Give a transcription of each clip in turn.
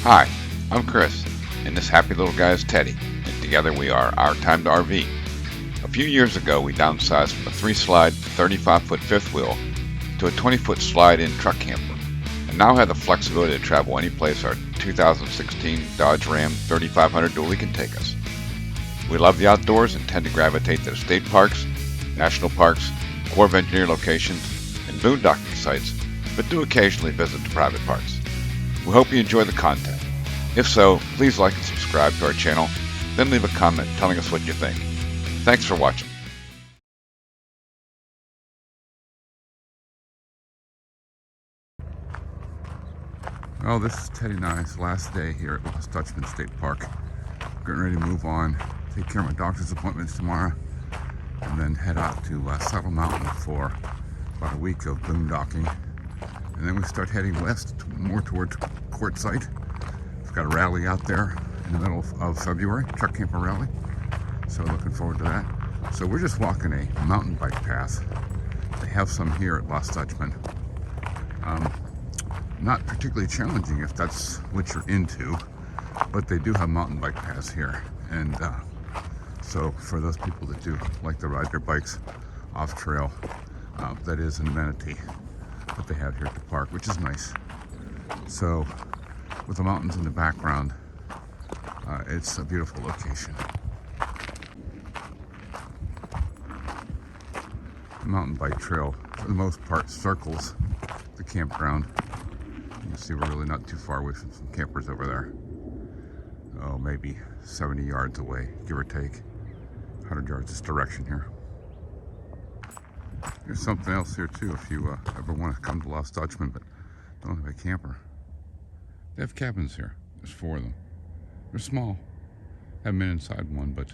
Hi, I'm Chris, and this happy little guy is Teddy, and together we are Our Time to RV. A few years ago, we downsized from a 3-slide, 35-foot fifth wheel to a 20-foot slide-in truck camper, and now have the flexibility to travel any place our 2016 Dodge Ram 3500 dually can take us. We love the outdoors and tend to gravitate to the state parks, national parks, Corps of Engineer locations, and boondocking sites, but do occasionally visit the private parks. We hope you enjoy the content. If so, please like and subscribe to our channel, then leave a comment telling us what you think. Thanks for watching. Well, this is Teddy and I's last day here at Dutchman State Park. Getting ready to move on, take care of my doctor's appointments tomorrow, and then head out to Saddle Mountain for about a week of boondocking. And then we start heading west, more towards Quartzsite. We've got a rally out there in the middle of February, truck camper rally. So looking forward to that. So we're just walking a mountain bike path. They have some here at Lost Dutchman. Not particularly challenging if that's what you're into, but they do have mountain bike paths here. And so for those people that do like to ride their bikes off trail, that is an amenity that they have here at the park, which is nice. So with the mountains in the background, it's a beautiful location. The mountain bike trail, for the most part, circles the campground. You can see we're really not too far away from some campers over there. Oh, maybe 70 yards away, give or take. 100 yards this direction here. There's something else here too if you ever want to come to Lost Dutchman but don't have a camper. They have cabins here. There's 4 of them. They're small. Haven't been inside one, but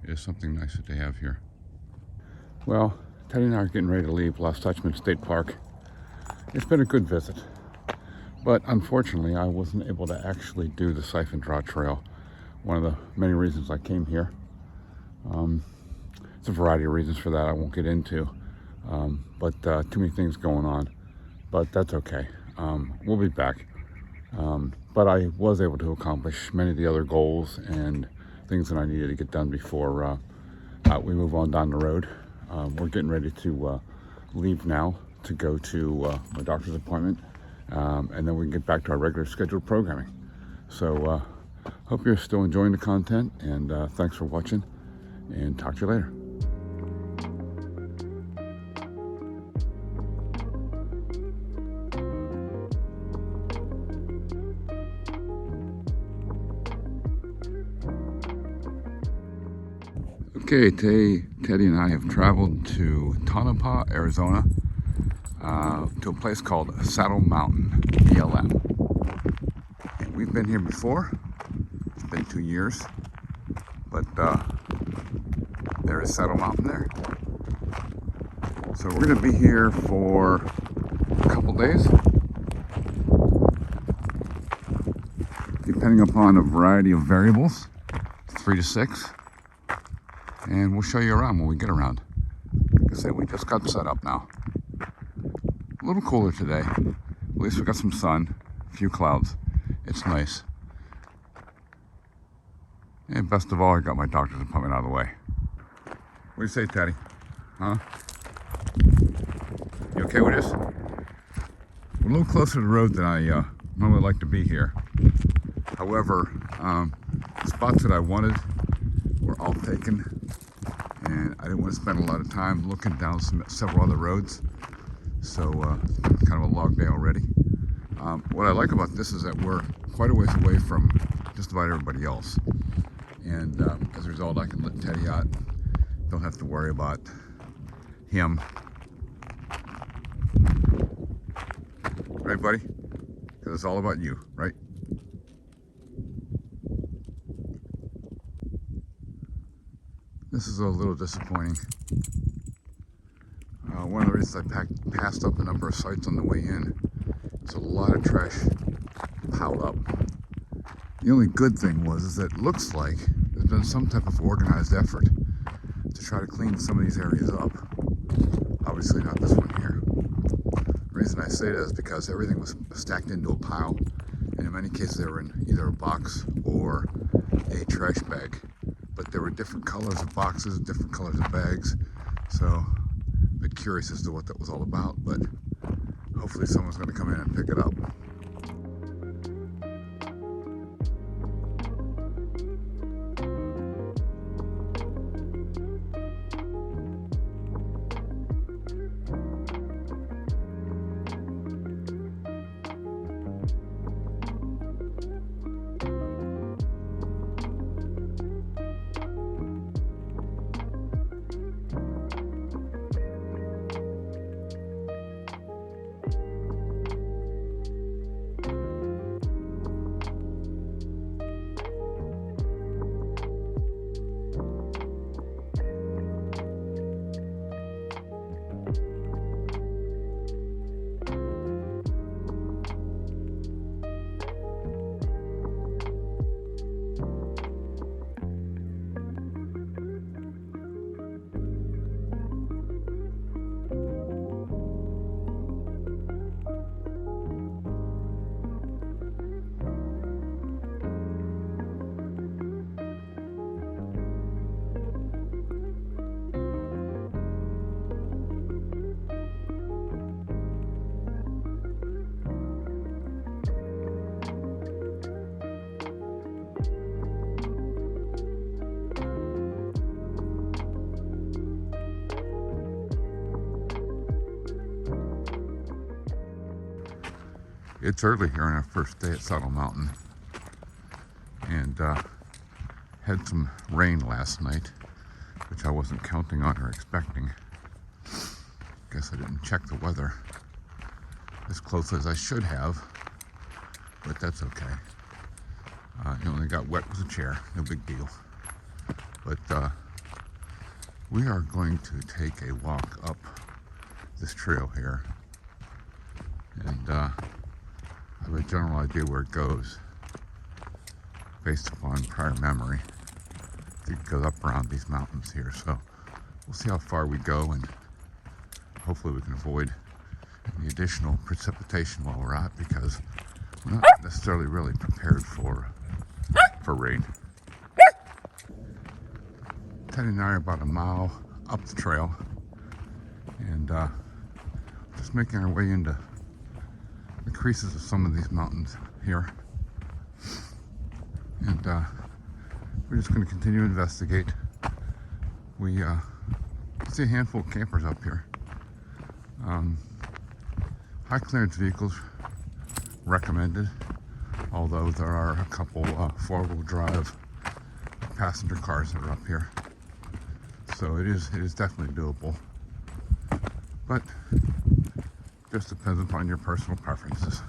it is something nice that they have here. Well, Teddy and I are getting ready to leave Lost Dutchman State Park. It's been a good visit, but unfortunately I wasn't able to actually do the Siphon Draw Trail. One of the many reasons I came here. It's a variety of reasons for that I won't get into, but too many things going on, but that's okay. We'll be back. But I was able to accomplish many of the other goals and things that I needed to get done before we move on down the road. We're getting ready to leave now to go to my doctor's appointment, and then we can get back to our regular scheduled programming. So hope you're still enjoying the content, and thanks for watching, and talk to you later. Okay, today Teddy and I have traveled to Tonopah, Arizona, to a place called Saddle Mountain, BLM. And we've been here before. It's been 2 years, but there is Saddle Mountain there. So we're going to be here for a couple days, depending upon a variety of variables, 3 to 6. And we'll show you around when we get around. Like I said, we just got set up now. A little cooler today. At least we got some sun, a few clouds. It's nice. And best of all, I got my doctor's appointment out of the way. What do you say, Teddy? Huh? You okay with this? We're a little closer to the road than I normally like to be here. However, the spots that I wanted were all taken, and I didn't want to spend a lot of time looking down several other roads, so kind of a long day already. What I like about this is that we're quite a ways away from just about everybody else, and as a result I can let Teddy out, don't have to worry about him. Right, buddy? Because it's all about you, right? This is a little disappointing. One of the reasons I passed up a number of sites on the way in, it's a lot of trash piled up. The only good thing is that it looks like there's been some type of organized effort to try to clean some of these areas up. Obviously not this one here. The reason I say that is because everything was stacked into a pile And in many cases they were in either a box or a trash bag. But there were different colors of boxes, different colors of bags. So I'm a bit curious as to what that was all about, but hopefully someone's going to come in and pick it up. It's early here on our first day at Saddle Mountain, and had some rain last night, which I wasn't counting on or expecting. Guess I didn't check the weather as close as I should have, but that's okay. You only got wet with a chair, no big deal. But we are going to take a walk up this trail here, and I have a general idea where it goes based upon prior memory. It goes up around these mountains here, so we'll see how far we go, and hopefully we can avoid any additional precipitation while we're out, because we're not necessarily really prepared for rain. Teddy and I are about a mile up the trail, and just making our way into the creases of some of these mountains here, and we're just going to continue to investigate. We see a handful of campers up here. High clearance vehicles recommended, although there are a couple four-wheel drive passenger cars that are up here, so it is definitely doable, but just depends upon your personal preferences.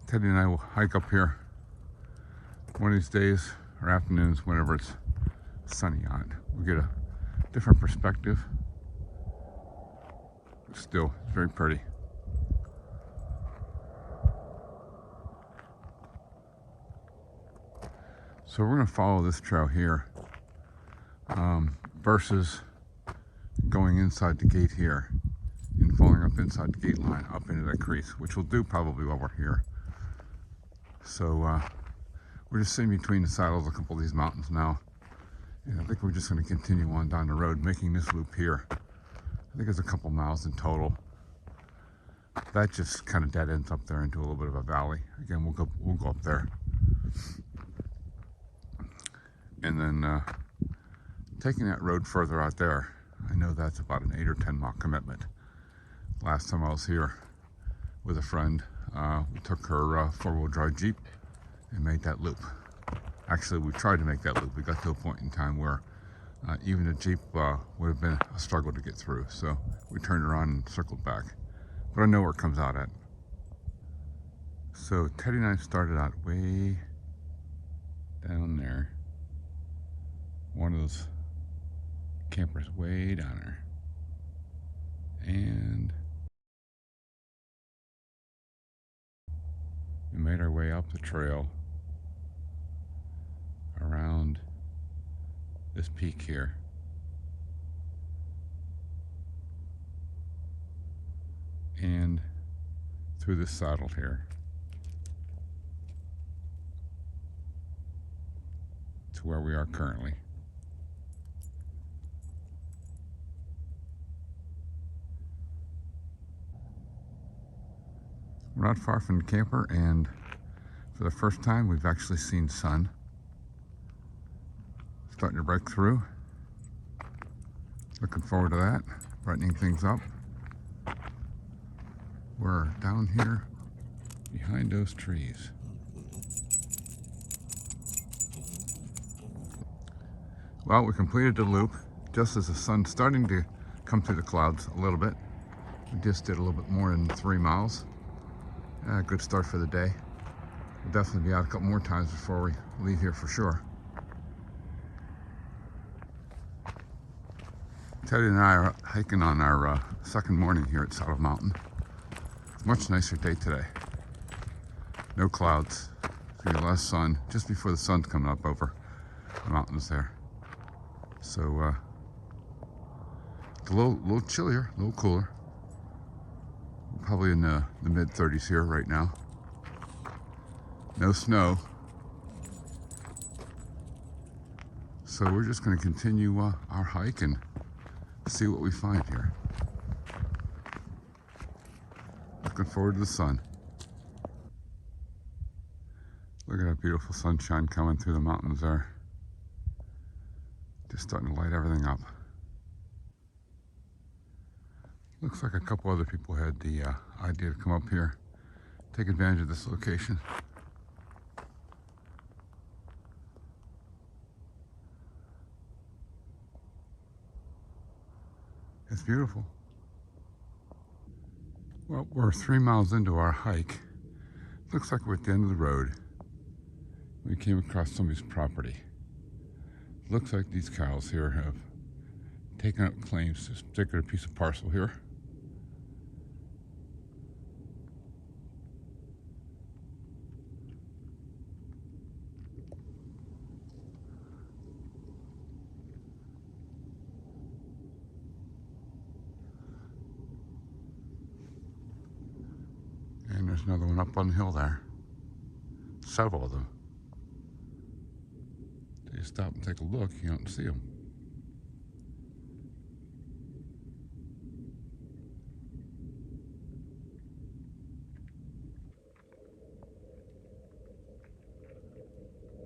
Teddy and I will hike up here one of these days or afternoons whenever it's sunny out. We'll get a different perspective. Still very pretty. So we're going to follow this trail here versus going inside the gate here and falling up inside the gate line up into that crease, which we'll do probably while we're here. So we're just sitting between the saddles of a couple of these mountains now, and I think we're just going to continue on down the road, making this loop here. I think it's a couple miles in total. That just kind of dead ends up there into a little bit of a valley. Again, we'll go up there, and then taking that road further out there. I know that's about an 8 or 10 mile commitment. Last time I was here with a friend, we took her four-wheel drive Jeep and made that loop. Actually, we tried to make that loop. We got to a point in time where even a Jeep would have been a struggle to get through. So we turned around and circled back. But I know where it comes out at. So Teddy and I started out way down there. One of those campers way down there. And we made our way up the trail around this peak here. and through this saddle here to where we are currently. We're not far from the camper, and for the first time we've actually seen sun starting to break through. Looking forward to that, brightening things up. We're down here behind those trees. Well, we completed the loop just as the sun's starting to come through the clouds a little bit. We just did a little bit more than 3 miles. Good start for the day. We'll definitely be out a couple more times before we leave here for sure. Teddy and I are hiking on our second morning here at Saddle Mountain. Much nicer day today. No clouds, a less sun, just before the sun's coming up over the mountains there. So it's a little chillier, a little cooler. We're probably in the mid-30s here right now. No snow. So we're just going to continue our hike and see what we find here. Looking forward to the sun. Look at that beautiful sunshine coming through the mountains there. Just starting to light everything up. Looks like a couple other people had the idea to come up here, take advantage of this location. It's beautiful. Well, we're 3 miles into our hike. Looks like we're at the end of the road. We came across somebody's property. Looks like these cows here have taken up claims to this particular piece of parcel here. And there's another one up on the hill there. Several of them. You stop and take a look, you don't see them.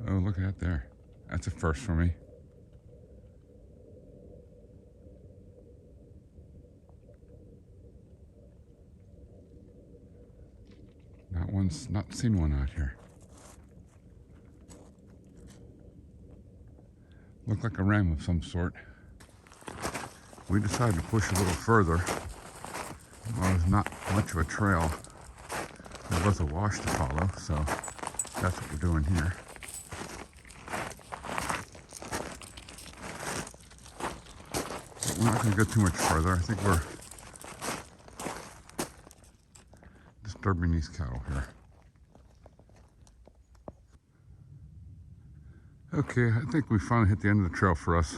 Oh, look at that there. That's a first for me. Not seen one out here. Looked like a ram of some sort. We decided to push a little further. Well, there's not much of a trail. There's both a wash to follow, so that's what we're doing here. But we're not going to go too much further. I think we're disturbing these cattle here. Okay, I think we finally hit the end of the trail for us.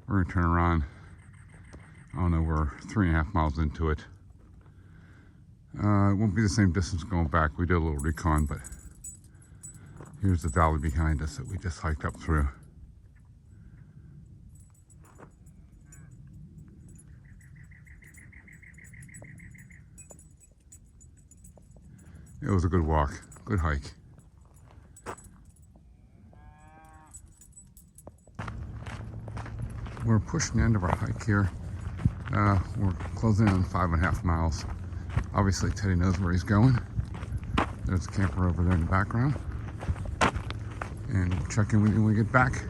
We're gonna turn around. I don't know, we're 3.5 miles into it. It won't be the same distance going back. We did a little recon, but here's the valley behind us that we just hiked up through. It was a good walk, good hike. We're pushing the end of our hike here. We're closing in on 5.5 miles. Obviously, Teddy knows where he's going. There's a camper over there in the background. And we'll check in with you when we get back.